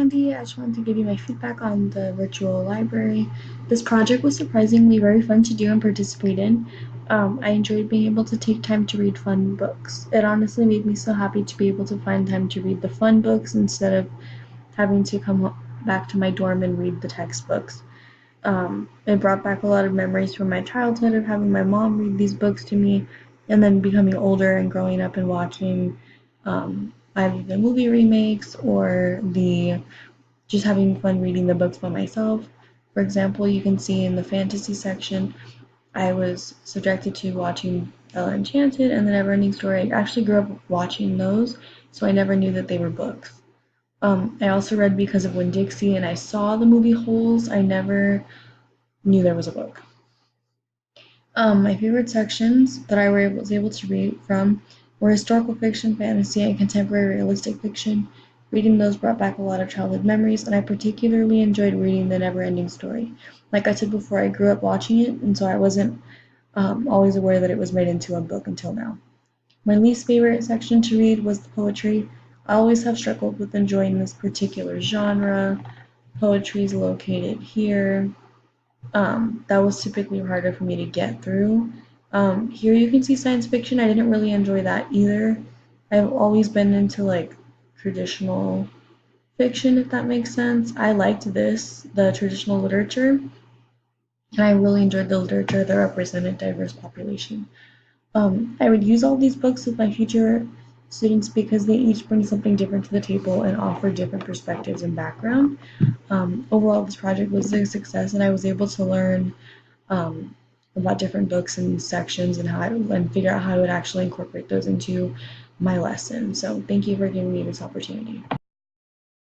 Mandy. I just wanted to give you my feedback on the virtual library. This project was surprisingly very fun to do and participate in. I enjoyed being able to take time to read fun books. It honestly made me so happy to be able to find time to read the fun books instead of having to come back to my dorm and read the textbooks. It brought back a lot of memories from my childhood of having my mom read these books to me, and then becoming older and growing up and watching either the movie remakes or the just having fun reading the books by myself. For example, you can see in the fantasy section, I was subjected to watching Bella Enchanted and the Neverending Story. I actually grew up watching those, so I never knew that they were books. I also read Because of Winn-Dixie, and I saw the movie Holes. I never knew there was a book. My favorite sections that I was able to read from were historical fiction, fantasy, and contemporary realistic fiction. Reading those brought back a lot of childhood memories, and I particularly enjoyed reading The Never-Ending Story. Like I said before, I grew up watching it, and so I wasn't always aware that it was made into a book until now. My least favorite section to read was the poetry. I always have struggled with enjoying this particular genre. Poetry is located here. That was typically harder for me to get through. Here you can see science fiction. I didn't really enjoy that either. I've always been into like traditional fiction, if that makes sense. I liked the traditional literature, and I really enjoyed the literature that represented diverse population. I would use all these books with my future students because they each bring something different to the table and offer different perspectives and background. Overall, this project was a success, and I was able to learn um, about different books and sections and and figure out how I would actually incorporate those into my lesson. So thank you for giving me this opportunity.